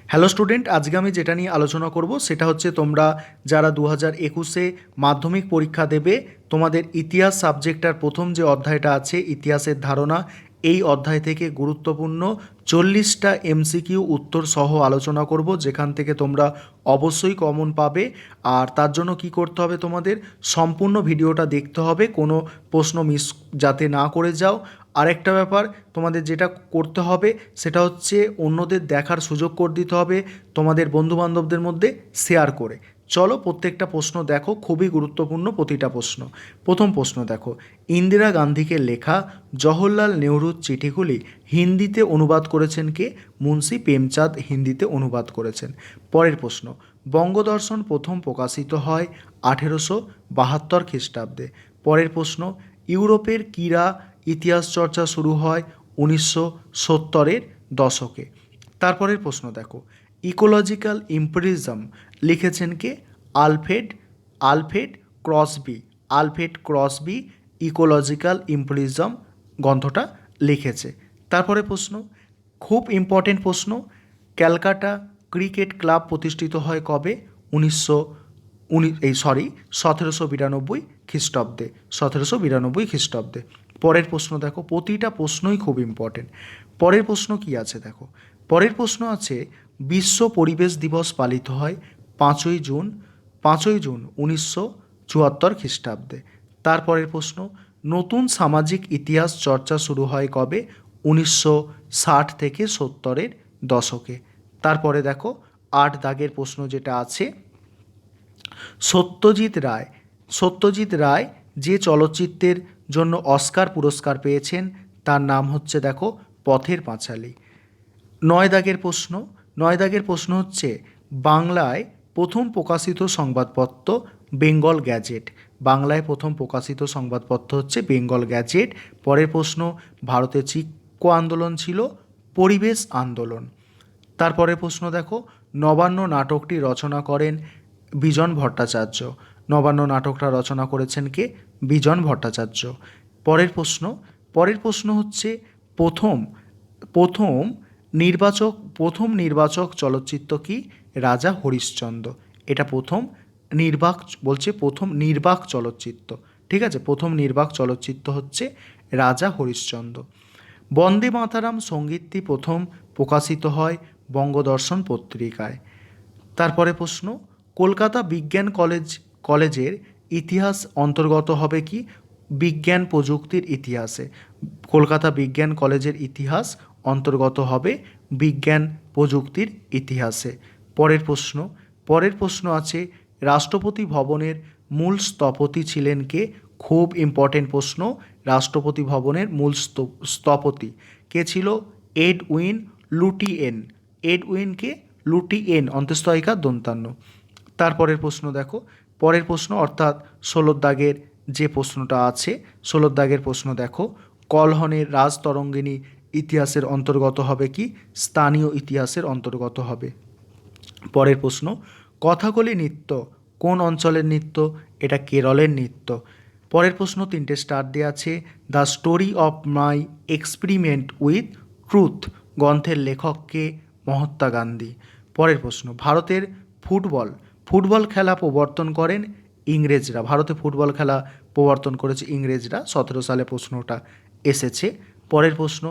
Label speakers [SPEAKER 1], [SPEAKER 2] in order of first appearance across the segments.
[SPEAKER 1] Hello student, আজকে আমি যেটা নিয়ে আলোচনা করব সেটা হচ্ছে তোমরা যারা 2021-এ মাধ্যমিক পরীক্ষা দেবে, তোমাদের ইতিহাস সাবজেক্টটার প্রথম যে অধ্যায়টা আছে ইতিহাসের ধারণা, এই অধ্যায় থেকে গুরুত্বপূর্ণ 40টা এমসিকিউ উত্তর সহ আলোচনা করব, যেখান থেকে তোমরা অবশ্যই কমন পাবে। আর তার জন্য কি করতে হবে, তোমাদের সম্পূর্ণ ভিডিওটা দেখতে হবে, কোনো প্রশ্ন মিস যাতে না করে যাও। আরেকটা ব্যাপার তোমাদের যেটা করতে হবে সেটা হচ্ছে অন্যদের দেখার সুযোগ করে দিতে হবে, তোমাদের বন্ধুবান্ধবদের মধ্যে শেয়ার করে। চলো প্রত্যেকটা প্রশ্ন দেখো, খুবই গুরুত্বপূর্ণ প্রতিটা প্রশ্ন। প্রথম প্রশ্ন দেখো, ইন্দিরা গান্ধীকে লেখা জওহরলাল নেহরুর চিঠিগুলি হিন্দিতে অনুবাদ করেছেন কে? মুন্সি প্রেমচাঁদ হিন্দিতে অনুবাদ করেছেন। পরের প্রশ্ন, বঙ্গদর্শন প্রথম প্রকাশিত হয় 1872 খ্রিস্টাব্দে। পরের প্রশ্ন, ইউরোপের ক্রীড়া ইতিহাস চর্চা শুরু হয় 1970-এর দশকে। তারপরের প্রশ্ন দেখো, ইকোলজিক্যাল ইম্পেরিজম লিখেছেন কে? Alfred Alfred Crosby. Alfred Crosby ecological imperialism গ্রন্থটা লিখেছে। তারপরে প্রশ্ন, খুব ইম্পর্টেন্ট প্রশ্ন, ক্যালকাটা ক্রিকেট ক্লাব প্রতিষ্ঠিত হয় কবে? 1792 খ্রিস্টাব্দে। 1792 খ্রিস্টাব্দে। পরের প্রশ্ন দেখো, প্রতিটা প্রশ্নই খুব ইম্পর্টেন্ট। পরের প্রশ্ন কি আছে দেখো, পরের প্রশ্ন আছে, বিশ্ব পরিবেশ দিবস পালিত হয় 5ই জুন 5ই জুন 1974 খ্রিস্টাব্দে। তারপরের প্রশ্ন, নতুন সামাজিক ইতিহাস চর্চা শুরু হয় কবে? 1960 থেকে 70-এর দশকে। তারপরে দেখো 8 দাগের প্রশ্ন যেটা আছে, সত্যজিৎ রায় যে চলচ্চিত্রের জন্য অস্কার পুরস্কার পেয়েছেন তার নাম হচ্ছে দেখো পথের পাঁচালী। 9 দাগের প্রশ্ন হচ্ছে, বাংলায় প্রথম প্রকাশিত সংবাদপত্র বেঙ্গল গ্যাজেট। বাংলায় প্রথম প্রকাশিত সংবাদপত্র হচ্ছে বেঙ্গল গ্যাজেট। পরের প্রশ্ন, ভারতের চিক্কো আন্দোলন ছিল পরিবেশ আন্দোলন। তারপরের প্রশ্ন দেখো, নবান্ন নাটকটি রচনা করেন বিজন ভট্টাচার্য। নবান্ন নাটকটা রচনা করেছেন কে? বিজন ভট্টাচার্য। পরের প্রশ্ন হচ্ছে, প্রথম প্রথম নির্বাচক চলচ্চিত্র কি? রাজা হরিশ্চন্দ্র। এটা প্রথম নির্বাক চলচ্চিত্র। ঠিক আছে, প্রথম নির্বাক চলচ্চিত্র হচ্ছে রাজা হরিশ্চন্দ্র। বন্দে মাতারাম সঙ্গীতটি প্রথম প্রকাশিত হয় বঙ্গদর্শন পত্রিকায়। তারপরে প্রশ্ন, কলকাতা বিজ্ঞান কলেজের ইতিহাস অন্তর্গত হবে কি? বিজ্ঞান প্রযুক্তির ইতিহাসে। কলকাতা বিজ্ঞান কলেজের ইতিহাস অন্তর্গত হবে বিজ্ঞান প্রযুক্তির ইতিহাসে। পরের প্রশ্ন আছে, রাষ্ট্রপতি ভবনের মূল স্থপতি ছিলেন কে? খুব ইম্পর্টেন্ট প্রশ্ন, রাষ্ট্রপতি ভবনের মূল স্থপতি কে ছিল? এডউইন লুটিয়েন। এডউইনকে লুটিয়েন, অন্ত্যেষ্টিকা দন্তান্ন। তারপরের প্রশ্ন দেখো, পরের প্রশ্ন অর্থাৎ 16 দাগের যে প্রশ্নটা আছে, 16 দাগের প্রশ্ন দেখো, কলহনের রাজতরঙ্গিনী ইতিহাসের অন্তর্গত হবে কি? স্থানীয় ইতিহাসের অন্তর্গত হবে। পরের প্রশ্ন, কথাকলি নৃত্য কোন অঞ্চলের নৃত্য? এটা কেরলের নৃত্য। পরের প্রশ্ন 3টে স্টার দেওয়া আছে, the story of my experiment with truth গ্রন্থের লেখককে? মহাত্মা গান্ধী। পরের প্রশ্ন, ভারতের ফুটবল খেলা প্রবর্তন করেন ইংরেজরা। ভারতে ফুটবল খেলা প্রবর্তন করেছে ইংরেজরা, 17 সালে প্রশ্নটা এসেছে। পরের প্রশ্ন,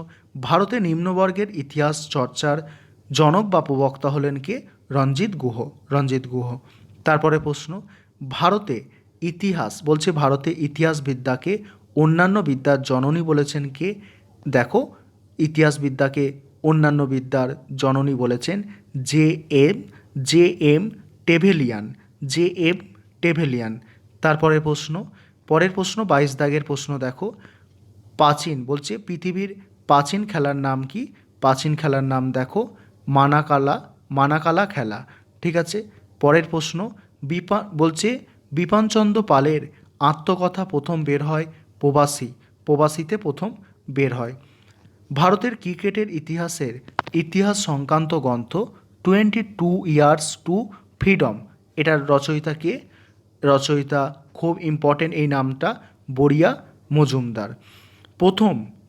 [SPEAKER 1] ভারতে নিম্নবর্গের ইতিহাস চর্চার জনক বা প্রবক্তা হলেন কে? রঞ্জিত গুহ। তারপরে প্রশ্ন, ভারতে ইতিহাসবিদ্যাকে অন্যান্য বিদ্যার জননী বলেছেন কে? দেখো, ইতিহাসবিদ্যাকে অন্যান্য বিদ্যার জননী বলেছেন জে এম টেভেলিয়ান। পরের প্রশ্ন 22 দাগের প্রশ্ন দেখো, পৃথিবীর প্রাচীন খেলার নাম কি? প্রাচীন খেলার নাম দেখো মানাকালা খেলা। ঠিক আছে। পরের প্রশ্ন, বিপানচন্দ্র পালের আত্মকথা প্রথম বের হয় প্রবাসীতে প্রথম বের হয়। ভারতের ক্রিকেটের ইতিহাস সংক্রান্ত গ্রন্থ 22 ইয়ার্স টু ফ্রিডম, এটার রচয়িতা কে? রচয়িতা খুব ইম্পর্টেন্ট এই নামটা, বড়িয়া মজুমদার।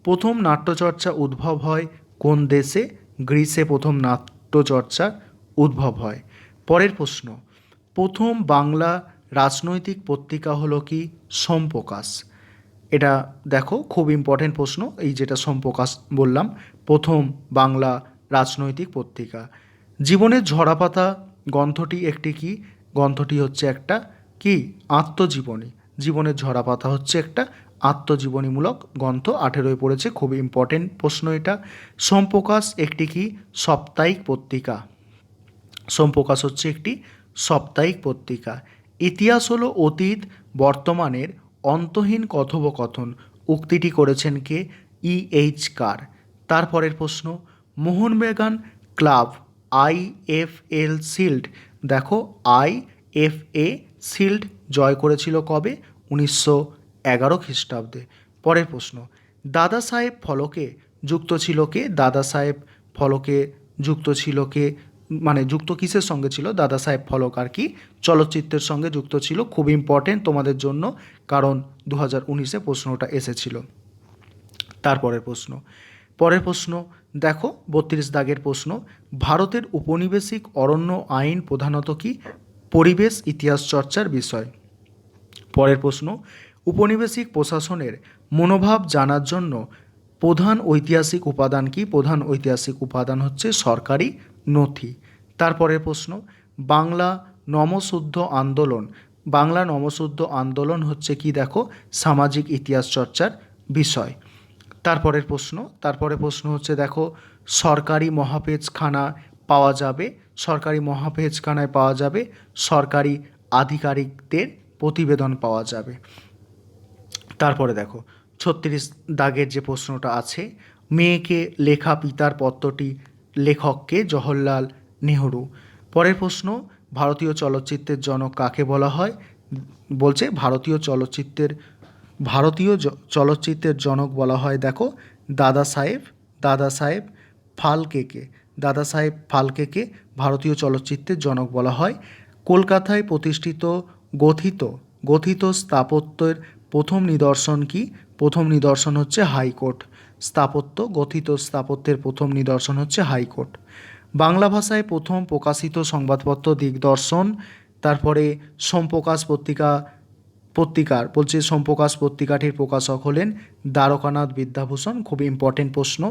[SPEAKER 1] প্রথম নাট্যচর্চা উদ্ভব হয় কোন দেশে? গ্রিসে প্রথম নাট্যচর্চা উদ্ভব হয়। পরের প্রশ্ন, প্রথম বাংলা রাজনৈতিক পত্রিকা হলো কি? সোমপ্রকাশ। এটা দেখো খুব ইম্পর্টেন্ট প্রশ্ন, এই যেটা সোমপ্রকাশ বললাম, প্রথম বাংলা রাজনৈতিক পত্রিকা। জীবনের ঝরাপাতা গ্রন্থটি একটি কি? গ্রন্থটি হচ্ছে একটা কি? আত্মজীবনী। জীবনের ঝরাপাতা হচ্ছে একটা আত্মজীবনীমূলক গ্রন্থ, 18 পড়েছে, খুব ইম্পর্টেন্ট প্রশ্ন এটা। সোমপ্রকাশ একটি কি? সাপ্তাহিক পত্রিকা। সোমপ্রকাশ হচ্ছে একটি সাপ্তাহিক পত্রিকা। ইতিহাস হলো অতীত বর্তমানের অন্তহীন কথোপকথন, উক্তিটি করেছেন কে? E.H. কার। তারপরের প্রশ্ন, মোহনবাগান ক্লাব IFL শিল্ড, দেখো IFA শিল্ড জয় করেছিল কবে? 1911 খ্রিস্টাব্দে। পরের প্রশ্ন, দাদা সাহেব ফলকে যুক্ত ছিল কে? দাদা সাহেব ফলকে যুক্ত ছিল কে? মানে যুক্ত কিসের সঙ্গে ছিল? দাদা সাহেব ফলক আর কি চলচ্চিত্রের সঙ্গে যুক্ত ছিল। খুব ইম্পর্টেন্ট তোমাদের জন্য, কারণ 2019-এ প্রশ্নটা এসেছিল। তারপরের প্রশ্ন, পরের প্রশ্ন দেখো 32 দাগের প্রশ্ন, ভারতের উপনিবেশিক অরণ্য আইন প্রধানত কি? পরিবেশ ইতিহাস চর্চার বিষয়। পরের প্রশ্ন, উপনিবেশিক প্রশাসনের মনোভাব জানার জন্য প্রধান ঐতিহাসিক উপাদান কি? প্রধান ঐতিহাসিক উপাদান হচ্ছে সরকারি নথি। তারপরের প্রশ্ন, বাংলা নমশুদ্ধ আন্দোলন। বাংলা নমশুদ্ধ আন্দোলন হচ্ছে কি? দেখো সামাজিক ইতিহাস চর্চার বিষয়। তারপরের প্রশ্ন হচ্ছে দেখো সরকারি মহাপেজখানা পাওয়া যাবে, সরকারি মহাপেজখানায় পাওয়া যাবে সরকারি আধিকারিকদের প্রতিবেদন পাওয়া যাবে। তারপরে দেখো 36 দাগের যে প্রশ্নটা আছে, মেয়েকে লেখা পিতার পত্রটি লেখককে? জওহরলাল নেহরু। পরের প্রশ্ন, ভারতীয় চলচ্চিত্রের জনক কাকে বলা হয়? বলছে ভারতীয় চলচ্চিত্রের জনক বলা হয় দেখো দাদা সাহেব ফালকেকে। দাদা সাহেব ফালকেকে ভারতীয় চলচ্চিত্রের জনক বলা হয়। কলকাতায় প্রতিষ্ঠিত গথিত স্থাপত্যের প্রথম নিদর্শন কি? প্রথম নিদর্শন হচ্ছে হাইকোর্ট। গথিত স্থাপত্যের প্রথম নিদর্শন হচ্ছে হাইকোর্ট। বাংলা ভাষায় প্রথম প্রকাশিত সংবাদপত্র দিগদর্শন। তারপরে সোমপ্রকাশ সোমপ্রকাশ পত্রিকাটির প্রকাশক হলেন দ্বারকানাথ বিদ্যাভূষণ। খুব ইম্পর্টেন্ট প্রশ্ন।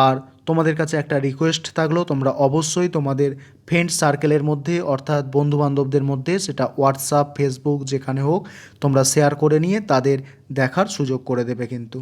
[SPEAKER 1] আর তোমাদের কাছে একটা রিকোয়েস্ট থাকলো, তোমরা অবশ্যই তোমাদের ফ্রেন্ড সার্কেলের মধ্যে, অর্থাৎ বন্ধুবান্ধবদের মধ্যে, সেটা হোয়াটসঅ্যাপ ফেসবুক যেখানে হোক, তোমরা শেয়ার করে নিয়ে তাদের দেখার সুযোগ করে দেবে কিন্তু।